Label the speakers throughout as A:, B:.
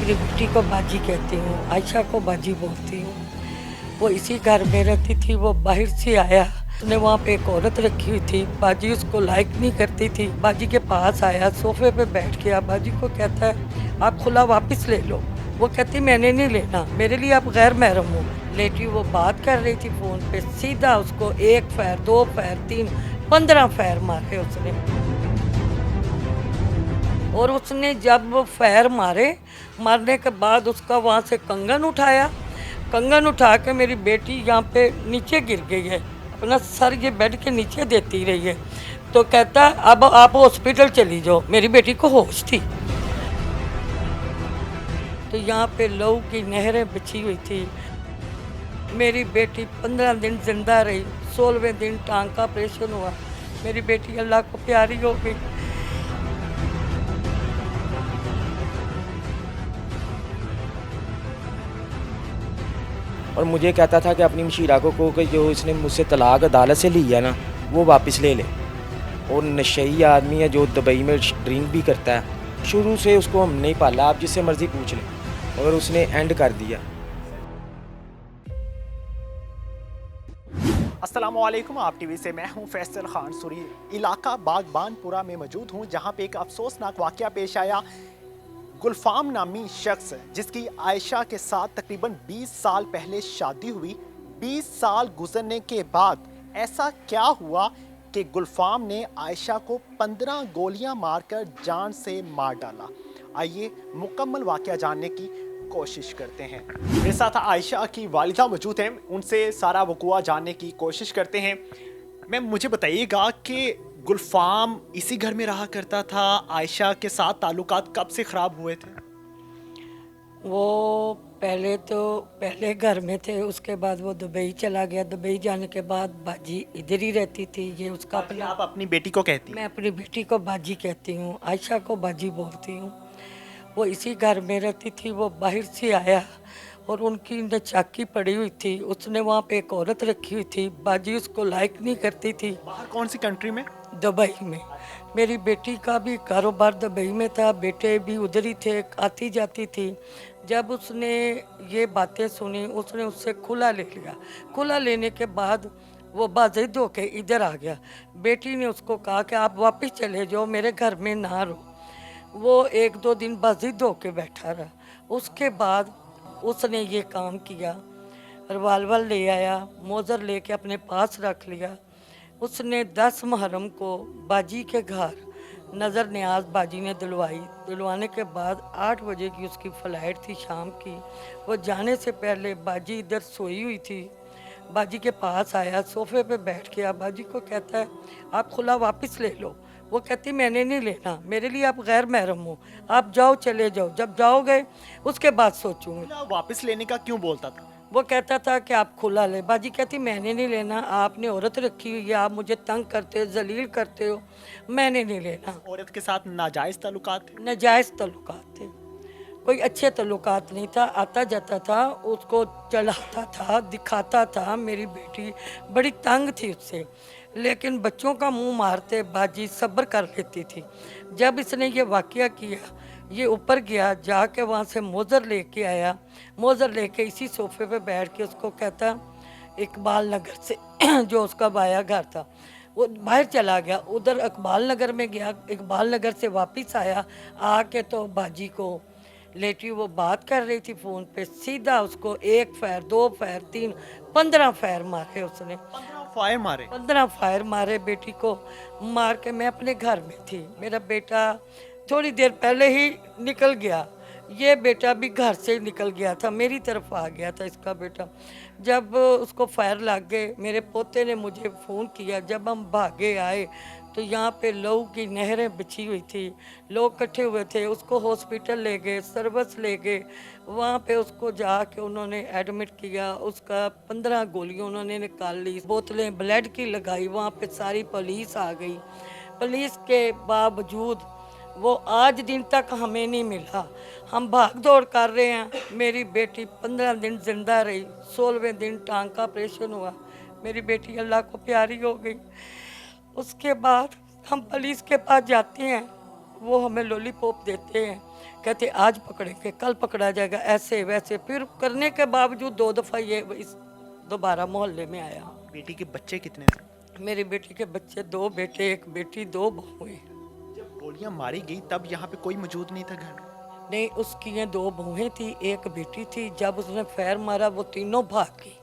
A: अपनी बेटी को बाजी कहती हूँ, आयशा को बाजी बोलती हूँ। वो इसी घर में रहती थी, वो बाहर से आया, उसने वहाँ पे एक औरत रखी हुई थी, बाजी उसको लाइक नहीं करती थी। बाजी के पास आया, सोफे पे बैठ गया, बाजी को कहता है आप खुला वापस ले लो। वो कहती मैंने नहीं लेना, मेरे लिए आप गैर महरम हो। लेटी वो बात कर रही थी फ़ोन पे, सीधा उसको 1 फैर, 2 फैर, 3, 15 फैर मारे उसने। और उसने जब वो फैर मारने के बाद उसका वहाँ से कंगन उठाया, कंगन उठा के मेरी बेटी यहाँ पे नीचे गिर गई है, अपना सर ये बेड के नीचे देती रही है। तो कहता अब आप हॉस्पिटल चली जाओ, मेरी बेटी को होश थी। तो यहाँ पे लहू की नहरें बिछी हुई थी। मेरी बेटी 15 दिन जिंदा रही, 16वें दिन टांग का ऑपरेशन हुआ। मेरी बेटी अल्लाह को प्यारी हो गई।
B: और मुझे कहता था कि अपनी मशीरा को कि जो इसने मुझसे तलाक अदालत से ली है ना वो वापस ले ले। और नशई आदमी है जो दुबई में ड्रिंक भी करता है। शुरू से उसको हम नहीं पाला, आप जिससे मर्ज़ी पूछ लें, मगर उसने एंड कर दिया।
C: अस्सलामुअलैकुम, आप टीवी से मैं हूं फैसल खान सूरी। इलाका बागबानपुरा में मौजूद हूं जहां पे एक अफसोसनाक वाक़या पेश आया। गुलफाम नामी शख्स जिसकी आयशा के साथ तकरीबन 20 साल पहले शादी हुई, 20 साल गुजरने के बाद ऐसा क्या हुआ कि गुलफाम ने आयशा को 15 गोलियां मारकर जान से मार डाला। आइए मुकम्मल वाक़या जानने की कोशिश करते हैं। मेरे साथ आयशा की वालिदा मौजूद हैं, उनसे सारा वक़ुआ जानने की कोशिश करते हैं। मैम मुझे बताइएगा कि गुलफाम इसी घर में रहा करता था, आयशा के साथ ताल्लुकात कब से ख़राब हुए थे?
A: वो पहले घर में थे, उसके बाद वो दुबई चला गया। दुबई जाने के बाद बाजी इधर ही रहती थी। ये उसका अपना,
C: आप अपनी बेटी को कहती हैं?
A: मैं अपनी बेटी को बाजी कहती हूँ, आयशा को बाजी बोलती हूँ। वो इसी घर में रहती थी, वो बाहर से आया और उनकी नचाकी पड़ी हुई थी। उसने वहाँ पे एक औरत रखी हुई थी, बाजी उसको लाइक नहीं करती थी।
C: बाहर कौन सी कंट्री में?
A: दुबई में। मेरी बेटी का भी कारोबार दुबई में था, बेटे भी उधर ही थे, आती जाती थी। जब उसने ये बातें सुनी, उसने उससे खुला ले लिया। खुला लेने के बाद वो बाज़िद होके इधर आ गया। बेटी ने उसको कहा कि आप वापस चले जाओ, मेरे घर में ना रहो। वो 1-2 दिन बाज़िद होके बैठा रहा। उसके बाद उसने ये काम किया, रिवाल्वर ले आया, मोज़र लेके अपने पास रख लिया। उसने 10 मुहर्रम को बाजी के घर नज़र न्याज बाजी ने दिलवाने के बाद 8 बजे की उसकी फ़्लाइट थी शाम की। वो जाने से पहले बाजी इधर सोई हुई थी। बाजी के पास आया, सोफे पे बैठ गया, बाजी को कहता है आप खुला वापस ले लो। वो कहती मैंने नहीं लेना, मेरे लिए आप गैर महरम हो, आप जाओ चले जाओ, जब जाओगे उसके बाद सोचूंगी।
C: वापस लेने का क्यों बोलता था?
A: वो कहता था कि आप खुला ले। बाजी कहती मैंने नहीं लेना, आपने औरत रखी हुई है, आप मुझे तंग करते हो, जलील करते हो, मैंने नहीं लेना।
C: औरत के साथ नाजायज़ ताल्लुकात थे?
A: नाजायज़ ताल्लुकात थे, कोई अच्छे ताल्लुकात नहीं था। आता जाता था, उसको चलाता था, दिखाता था। मेरी बेटी बड़ी तंग थी उससे, लेकिन बच्चों का मुंह मारते बाजी सब्र कर लेती थी। जब इसने ये वाक़या किया, ये ऊपर गया, जाके वहाँ से मोज़र लेके आया। मोज़र लेके इसी सोफे पे बैठ के उसको कहता इकबाल नगर से जो उसका बाया घर था, वो बाहर चला गया, उधर इकबाल नगर में गया। इकबाल नगर से वापस आया, आके तो बाजी को लेटी वो बात कर रही थी फ़ोन पे, सीधा उसको 1 फैर, 2 फैर, 3, 15 फैर मारे उसने।
C: 15 फायर मारे?
A: 15 फायर मारे बेटी को। मार के मैं अपने घर में थी, मेरा बेटा थोड़ी देर पहले ही निकल गया। ये बेटा भी घर से निकल गया था, मेरी तरफ आ गया था इसका बेटा। जब उसको फायर लग गए, मेरे पोते ने मुझे फ़ोन किया। जब हम भागे आए तो यहाँ पे लहू की नहरें बिछी हुई थी, लोग इकट्ठे हुए थे। उसको हॉस्पिटल ले गए, सर्विस ले गए। वहाँ पे उसको जाके उन्होंने एडमिट किया। उसका 15 गोलियाँ उन्होंने निकाल ली, बोतलें ब्लड की लगाई। वहाँ पे सारी पुलिस आ गई। पुलिस के बावजूद वो आज दिन तक हमें नहीं मिला। हम भाग दौड़ कर रहे हैं। मेरी बेटी 15 दिन जिंदा रही, 16वें दिन टांग का ऑपरेशन हुआ। मेरी बेटी अल्लाह को प्यारी हो गई। उसके बाद हम पुलिस के पास जाते हैं, वो हमें लॉलीपॉप देते हैं, कहते आज पकड़ेंगे कल पकड़ा जाएगा, ऐसे वैसे। फिर करने के बावजूद 2 दफ़ा ये इस दोबारा मोहल्ले में आया।
C: बेटी के बच्चे कितने थे?
A: मेरी बेटी के बच्चे 2 बेटे 1 बेटी 2 बहुएं।
C: जब गोलियां मारी गई तब यहाँ पे कोई मौजूद नहीं था घर में?
A: नहीं, उसकी ये 2 बहुएं थी 1 बेटी थी। जब उसने फायर मारा वो तीनों भाग गई,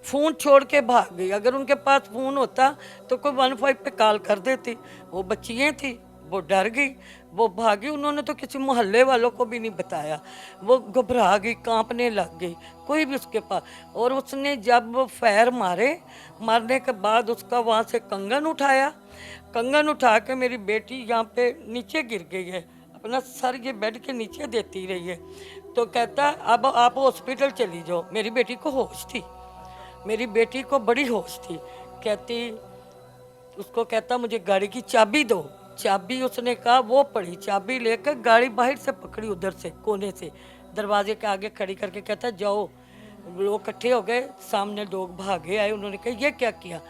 A: फ़ोन छोड़ के भाग गई। अगर उनके पास फ़ोन होता तो कोई 15 पे कॉल कर देती। वो बच्चियाँ थी, वो डर गई, वो भागी। उन्होंने तो किसी मोहल्ले वालों को भी नहीं बताया। वो घबरा गई, कांपने लग गई, कोई भी उसके पास। और उसने जब वो फायर मारने के बाद उसका वहाँ से कंगन उठाया। कंगन उठा के मेरी बेटी यहाँ पे नीचे गिर गई है, अपना सर ये बेड के नीचे देती रही है। तो कहता अब आप हॉस्पिटल चली जाओ। मेरी बेटी को होश थी, मेरी बेटी को बड़ी होश थी। कहती, उसको कहता मुझे गाड़ी की चाबी दो। चाबी उसने कहा, वो पड़ी चाबी लेकर गाड़ी बाहर से पकड़ी, उधर से कोने से दरवाजे के आगे खड़ी करके कहता जाओ। लोग इकट्ठे हो गए, सामने लोग भागे आए। उन्होंने कहा ये क्या किया,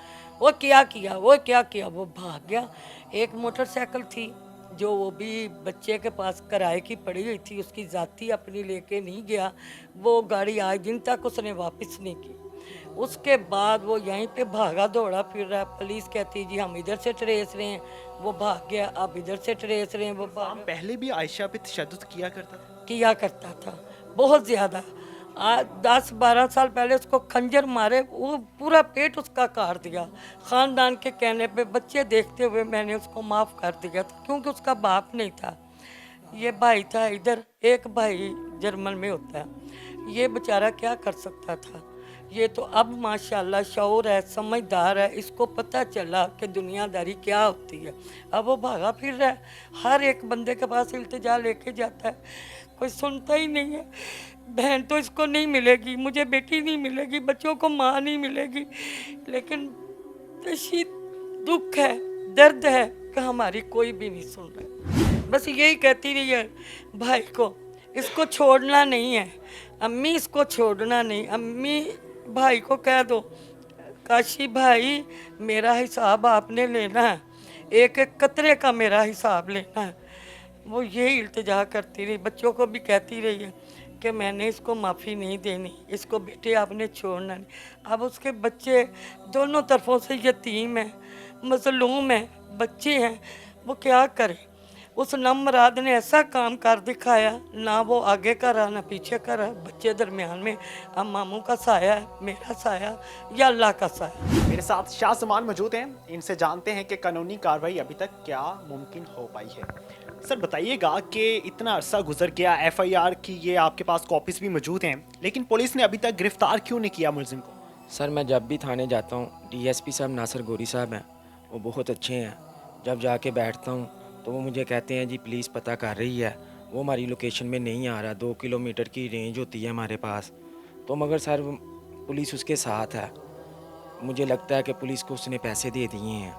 A: वो क्या किया, वो क्या किया। वो भाग गया। एक मोटरसाइकिल थी जो वो भी बच्चे के पास किराए की पड़ी हुई थी, उसकी जाती अपनी लेके नहीं गया। वो गाड़ी आज दिन तक उसने वापस नहीं की। उसके बाद वो यहीं पे भागा दौड़ा फिर रहा। पुलिस कहती जी हम इधर से ट्रेस रहे हैं, वो भाग गया। अब इधर से ट्रेस रहे हैं, वो भाग
C: हम पहले भी आयशा पे तशद्दुद किया करता था?
A: किया करता था, बहुत ज़्यादा। 10-12 साल पहले उसको खंजर मारे, वो पूरा पेट उसका काट दिया। ख़ानदान के कहने पे, बच्चे देखते हुए मैंने उसको माफ़ कर दिया था, क्योंकि उसका बाप नहीं था। ये भाई था इधर, एक भाई जर्मन में होता है। ये बेचारा क्या कर सकता था। ये तो अब माशाल्लाह शऊर है, समझदार है, इसको पता चला कि दुनियादारी क्या होती है। अब वो भागा फिर रहा है, हर एक बंदे के पास इल्तिजा लेके जाता है, कोई सुनता ही नहीं है। बहन तो इसको नहीं मिलेगी, मुझे बेटी नहीं मिलेगी, बच्चों को माँ नहीं मिलेगी। लेकिन तशी दुख है, दर्द है कि हमारी कोई भी नहीं सुन रहा। बस यही कहती रही है भाई को, इसको छोड़ना नहीं है अम्मी, इसको छोड़ना नहीं। अम्मी भाई को कह दो, काशी भाई मेरा हिसाब आपने लेना है, एक एक कतरे का मेरा हिसाब लेना है। वो यही इल्तिजा करती रही, बच्चों को भी कहती रही है कि मैंने इसको माफ़ी नहीं देनी, इसको बेटे आपने छोड़ना नहीं। अब उसके बच्चे दोनों तरफों से यतीम हैं, मज़लूम हैं, बच्चे हैं, वो क्या करे। उस नमराद ने ऐसा काम कर दिखाया, ना वो आगे का रहा ना पीछे का रहा, बच्चे दरमियान में। अब मामू का साया है, मेरा साया या अल्लाह का साया।
C: मेरे साथ शाह जमान मौजूद हैं, इनसे जानते हैं कि कानूनी कार्रवाई अभी तक क्या मुमकिन हो पाई है। सर बताइएगा कि इतना अरसा गुजर गया, एफआईआर की ये आपके पास कॉपीज़ भी मौजूद हैं, लेकिन पुलिस ने अभी तक गिरफ्तार क्यों नहीं किया मुलजिम को?
B: सर मैं जब भी थाने जाता हूँ, डीएसपी साहब नासिर गोरी साहब हैं, वो बहुत अच्छे हैं। जब जाके बैठता हूँ तो वो मुझे कहते हैं जी पुलिस पता कर रही है, वो हमारी लोकेशन में नहीं आ रहा, 2 किलोमीटर की रेंज होती है हमारे पास। तो मगर सर पुलिस उसके साथ है, मुझे लगता है कि पुलिस को उसने पैसे दे दिए हैं,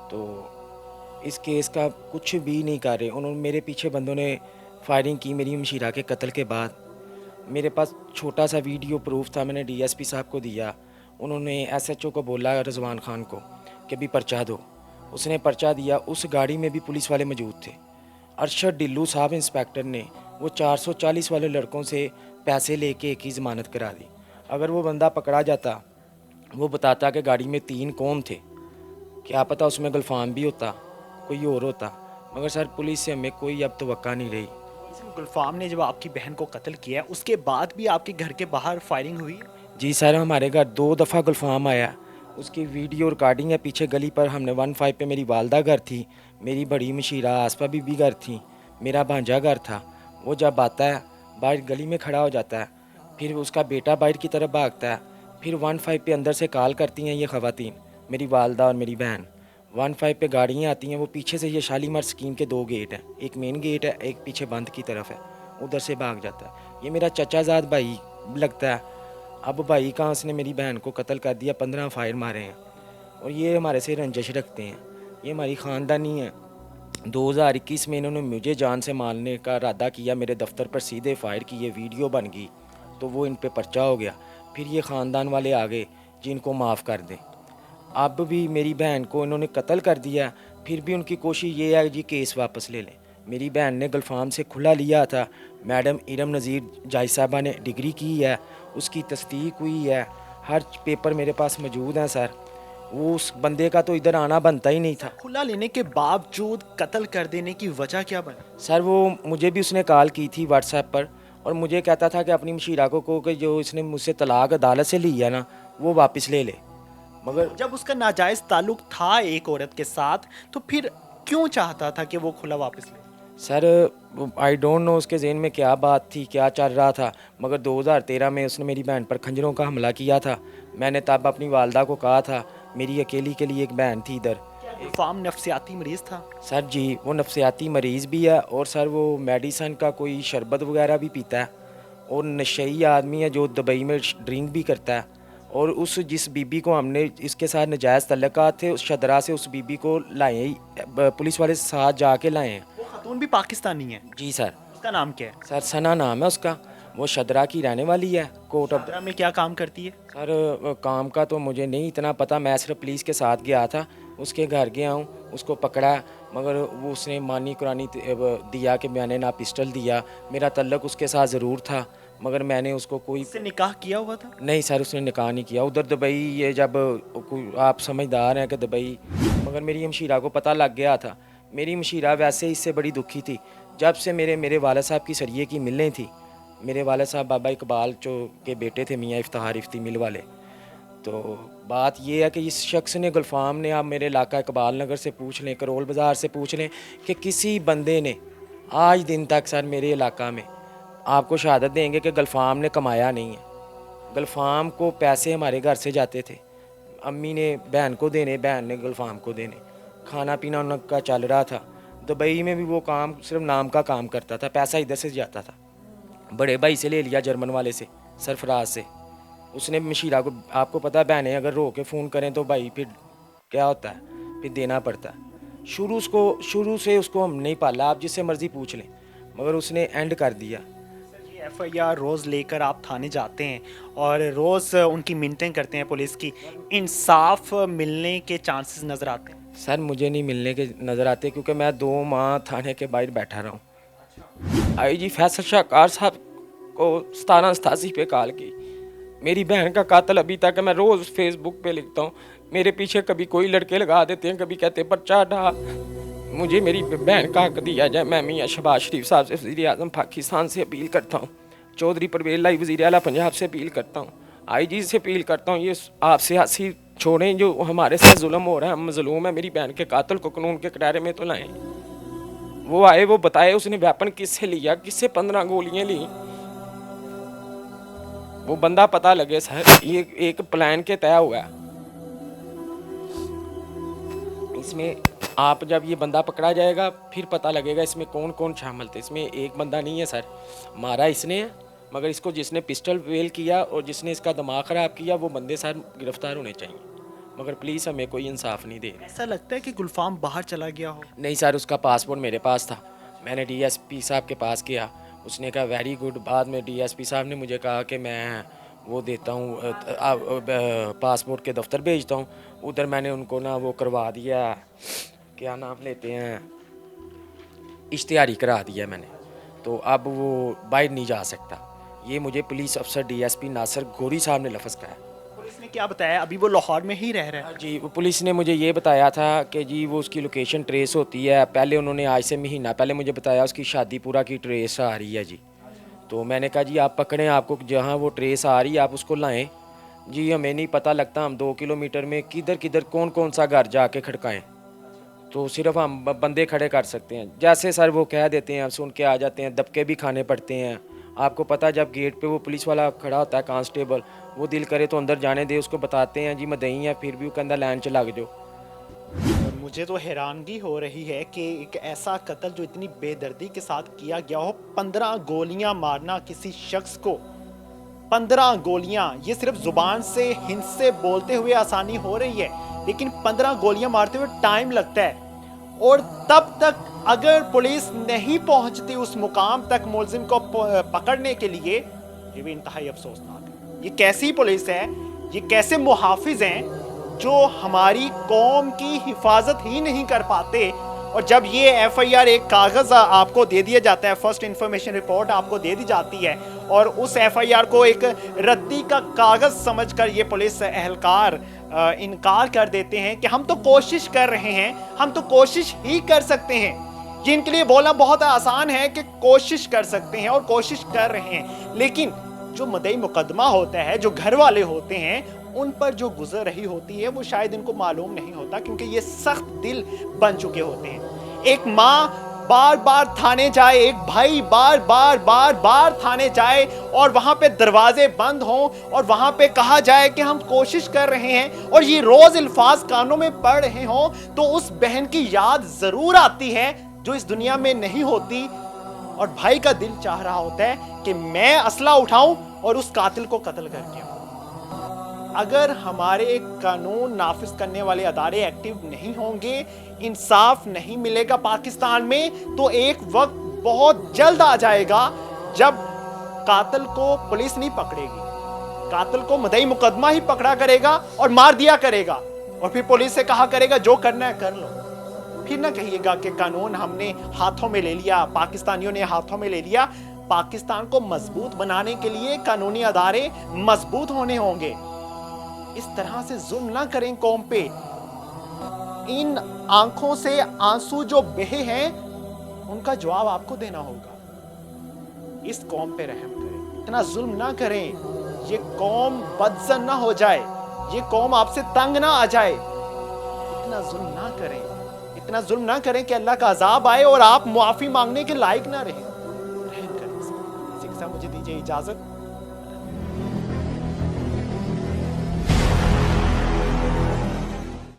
B: तो इस केस का कुछ भी नहीं कर रहे। उन्होंने मेरे पीछे बंदों ने फायरिंग की मेरी मशीरा के कत्ल के बाद। मेरे पास छोटा सा वीडियो प्रूफ था, मैंने डीएसपी साहब को दिया। उन्होंने एसएचओ को बोला रजवान खान को कि भी पर्चा दो, उसने पर्चा दिया। उस गाड़ी में भी पुलिस वाले मौजूद थे। अरशद डिल्लू साहब इंस्पेक्टर ने वो 440 वाले लड़कों से पैसे लेके एक ही ज़मानत करा दी। अगर वो बंदा पकड़ा जाता, वो बताता कि गाड़ी में 3 कौन थे, क्या पता उसमें गुलफाम भी होता, कोई और होता। मगर सर पुलिस से हमें कोई अब तवक्का नहीं रही।
C: गुलफाम ने जब आपकी बहन को कत्ल किया, उसके बाद भी आपके घर के बाहर फायरिंग हुई?
B: जी सर, हमारे घर 2 दफ़ा गुलफाम आया, उसकी वीडियो रिकॉर्डिंग है पीछे गली पर। हमने 15 पे मेरी वालदा घर थी, मेरी बड़ी मशीरा आसपा बीबी घर थी, मेरा भांजा घर था। वो जब आता है बाहर गली में खड़ा हो जाता है, फिर उसका बेटा बाहर की तरफ भागता है, फिर 15 पे अंदर से कॉल करती हैं ये ख़वातीन, मेरी वालदा और मेरी बहन। 15 पे गाड़ियाँ आती हैं, वो पीछे से ये शालीमार स्कीम के 2 गेट हैं, एक मेन गेट है, एक पीछे बंद की तरफ है, उधर से भाग जाता है। ये मेरा चचाजाद भाई लगता है। अब भाई कहाँ उसने मेरी बहन को कत्ल कर दिया, 15 फायर मारे हैं, और ये हमारे से रंजिश रखते हैं, ये हमारी ख़ानदानी है। 2021 में इन्होंने मुझे जान से मारने का इरादा किया, मेरे दफ्तर पर सीधे फायर की, ये वीडियो बन गई, तो वो इन पे पर्चा हो गया। फिर ये ख़ानदान वाले आ गए जी इनको माफ़ कर दें। अब भी मेरी बहन को इन्होंने कत्ल कर दिया, फिर भी उनकी कोशिश ये है जी केस वापस ले लें। मेरी बहन ने गुलफाम से खुला लिया था। मैडम इरम नज़ीर जाय साहबा ने डिग्री की है, उसकी तस्दीक हुई है, हर पेपर मेरे पास मौजूद हैं सर। वो उस बंदे का तो इधर आना बनता ही नहीं था।
C: खुला लेने के बावजूद कत्ल कर देने की वजह क्या बनी?
B: सर वो मुझे भी उसने कॉल की थी व्हाट्सएप पर, और मुझे कहता था कि अपनी मशीरा को कहो कि जो इसने मुझसे तलाक अदालत से ली है ना, वो वापस ले ले। मगर
C: जब उसका नाजायज ताल्लुक था एक औरत के साथ, तो फिर क्यों चाहता था कि वो खुला वापस ले?
B: सर आई डोंट नो उसके जहन में क्या बात थी, क्या चल रहा था। मगर 2013 में उसने मेरी बहन पर खंजरों का हमला किया था। मैंने तब अपनी वालदा को कहा था, मेरी अकेली के लिए एक बहन थी इधर।
C: गुलफाम नफ्सियाती मरीज था?
B: सर जी वो नफ्सियाती मरीज़ भी है, और सर वो मेडिसन का कोई शरबत वगैरह भी पीता है, और नशई आदमी है जो दुबई में ड्रिंक भी करता है। और उस जिस बीबी को हमने इसके साथ नजायज़ तल्लुकात थे, उस शदरा से उस बीबी को लाए ही पुलिस वाले साथ जाके लाए हैं।
C: वो खातून भी पाकिस्तानी है?
B: जी सर।
C: उसका नाम क्या है?
B: सर सना नाम है उसका, वो शदरा की रहने वाली है। कोट अब
C: आगरा में क्या काम करती है?
B: सर काम का तो मुझे नहीं इतना पता, मैं सिर्फ पुलिस के साथ गया था, उसके घर गया हूँ, उसको पकड़ा, मगर वो उसने मानी कुरानी दिया कि मैंने ना पिस्टल दिया। मेरा तल्लक उसके साथ ज़रूर था, मगर मैंने उसको कोई
C: उससे निकाह किया हुआ था?
B: नहीं सर, उसने निकाह नहीं किया। उधर दुबई ये जब आप समझदार हैं कि दुबई, मगर मेरी हमशीरा को पता लग गया था। मेरी हमशीरा वैसे इससे बड़ी दुखी थी जब से मेरे वाला साहब की सरिये की मिलें थी। मेरे वाला साहब बाबा इकबाल जो के बेटे थे, मियाँ इफ्तार इफ्ती मिल वाले। तो बात ये है कि इस शख्स ने गुलफाम ने, आप मेरे इलाका इकबाल नगर से पूछ लें, करोल बाज़ार से पूछ लें, कि किसी बंदे ने आज दिन तक सर मेरे इलाका में आपको शहादत देंगे कि गुलफाम ने कमाया नहीं है। गुलफाम को पैसे हमारे घर से जाते थे, अम्मी ने बहन को देने, बहन ने गुलफाम को देने, खाना पीना उनका चल रहा था। दुबई में भी वो काम सिर्फ नाम का काम करता था, पैसा इधर से जाता था। बड़े भाई से ले लिया, जर्मन वाले से, सरफराज से। उसने मशीरा को, आपको पता है बहनें अगर रो के फ़ोन करें तो भाई फिर क्या होता है, फिर देना पड़ता है। शुरू से उसको हम नहीं पाला, आप जिससे मर्ज़ी पूछ लें, मगर उसने एंड कर दिया।
C: FIR रोज़ लेकर आप थाने जाते हैं और रोज़ उनकी मिन्नतें करते हैं पुलिस की, इंसाफ मिलने के चांसेस नज़र आते हैं?
B: सर मुझे नहीं मिलने के नज़र आते, क्योंकि मैं 2 माह थाने के बाहर बैठा रहा हूँ। IG फैसल शाहकार साहब को 1787 पे कॉल की। मेरी बहन का कातिल अभी तक है, मैं रोज़ फेसबुक पे लिखता हूँ, मेरे पीछे कभी कोई लड़के लगा देते हैं, कभी कहते हैं पर्चा हटा, मुझे मेरी बहन का हक दिया जाए। मैं मियाँ शहबाज शरीफ साहब से, वज़ीर आज़म पाकिस्तान से अपील करता हूँ, चौधरी परवेज़ लाई वज़ीर आला पंजाब से अपील करता हूँ, IG से अपील करता हूँ, ये आप सियासी छोड़ें, जो हमारे साथ जुल्म हो रहा है, हम मज़लूम है। मेरी बहन के कातिल को कानून के किनारे में तो लाएं। वो आए, वो बताए उसने वेपन किससे लिया, किससे 15 गोलियाँ ली, वो बंदा पता लगे सर। ये एक प्लान के तय हुआ है। इसमें आप जब ये बंदा पकड़ा जाएगा फिर पता लगेगा इसमें कौन कौन शामिल थे। इसमें एक बंदा नहीं है सर, मारा इसने है, मगर इसको जिसने पिस्टल वेल किया और जिसने इसका दिमाग ख़राब किया, वो बंदे सर गिरफ्तार होने चाहिए, मगर पुलिस हमें कोई इंसाफ नहीं दे रही।
C: ऐसा लगता है कि गुलफाम बाहर चला गया हो?
B: नहीं सर, उसका पासपोर्ट मेरे पास था, मैंने DSP साहब के पास किया, उसने कहा वेरी गुड। बाद में DSP साहब ने मुझे कहा कि मैं वो देता हूँ, पासपोर्ट के दफ्तर भेजता हूँ। उधर मैंने उनको ना वो करवा दिया, क्या नाम लेते हैं, इश्तिहारी करा दिया मैंने, तो अब वो बाहर नहीं जा सकता। ये मुझे पुलिस अफसर DSP नासिर गोरी साहब ने लफ्ज़ कहा।
C: पुलिस ने क्या बताया? अभी वो लाहौर में ही रह रहा है?
B: जी, वो पुलिस ने मुझे ये बताया था कि जी वो उसकी लोकेशन ट्रेस होती है। पहले उन्होंने आज से महीना पहले मुझे बताया उसकी शादीपुरा की ट्रेस आ रही है जी। तो मैंने कहा जी आप पकड़ें, आपको जहाँ वो ट्रेस आ रही है आप उसको लाएं। जी हमें नहीं पता लगता, हम 2 किलोमीटर में किधर किधर कौन कौन सा घर जाके खड़काएं, तो सिर्फ हम बंदे खड़े कर सकते हैं। जैसे सर वो कह देते हैं, हम सुन के आ जाते हैं, दबके भी खाने पड़ते हैं। आपको पता जब गेट पे वो पुलिस वाला खड़ा होता है, कांस्टेबल, वो दिल करे तो अंदर जाने दे, उसको बताते हैं जी मदई है, फिर भी वो कहता लाइन च लग जाओ।
C: मुझे तो हैरानगी हो रही है कि एक ऐसा कत्ल जो इतनी बेदर्दी के साथ किया गया हो, 15 गोलियां मारना किसी शख्स को, 15 गोलियां, ये सिर्फ जुबान से हिंद से बोलते हुए आसानी हो रही है, लेकिन 15 गोलियां मारते हुए टाइम लगता है। और तब तक अगर पुलिस नहीं पहुंचती उस मुकाम तक मुलजिम को पकड़ने के लिए, ये भी इंतहाई अफसोसनाक है। ये कैसी पुलिस है, ये कैसे मुहाफिज हैं जो हमारी कौम की हिफाजत ही नहीं कर पाते और जब ये एफआईआर एक कागज़ आपको दे दिया जाता है, फर्स्ट इंफॉर्मेशन रिपोर्ट आपको दे दी जाती है, और उस एफआईआर को एक रद्दी का कागज़ समझकर ये पुलिस एहलकार इनकार कर देते हैं कि हम तो कोशिश कर रहे हैं, हम तो कोशिश ही कर सकते हैं। जिनके लिए बोलना बहुत आसान है कि कोशिश कर सकते हैं और कोशिश कर रहे हैं, लेकिन जो मदई मुकदमा होता है, जो घर वाले होते हैं, उन पर जो गुजर रही होती है वो शायद इनको मालूम नहीं होता, क्योंकि ये सख्त दिल बन चुके होते हैं। एक माँ बार बार थाने जाए, एक भाई बार बार थाने जाए और वहां पे दरवाजे बंद हों और वहां पे कहा जाए कि हम कोशिश कर रहे हैं, और ये रोज अल्फाज कानों में पढ़ रहे हों, तो उस बहन की याद जरूर आती है जो इस दुनिया में नहीं होती, और भाई का दिल चाह रहा होता है कि मैं असला उठाऊं और उस कातिल को कत्ल करके आऊं। अगर हमारे कानून नाफिज करने वाले अदारे एक्टिव नहीं होंगे, इंसाफ नहीं मिलेगा पाकिस्तान में, तो एक वक्त बहुत जल्द आ जाएगा जब कातिल को पुलिस नहीं पकड़ेगी, कातिल को मदई मुकदमा ही पकड़ा करेगा और मार दिया करेगा, और फिर पुलिस से कहा करेगा जो करना है कर लो। फिर ना कहिएगा कि कानून हमने हाथों में ले लिया, पाकिस्तानियों ने हाथों में ले लिया। पाकिस्तान को मजबूत बनाने के लिए कानूनी अदारे मजबूत होने होंगे। इस तरह से जुल्म ना करें कौम पे। इन आंखों से आंसू जो बहे हैं उनका जवाब आपको देना होगा। इस कौम पे रहम करें, इतना जुल्म ना करें, ये कौम बदजन ना हो जाए, ये कौम आपसे तंग ना आ जाए। इतना जुल्म ना करें, इतना जुल्म ना करें कि अल्लाह का अजाब आए और आप मुआफी मांगने के लायक ना रहें। रहम करें। इसी के साथ मुझे दीजिए इजाजत।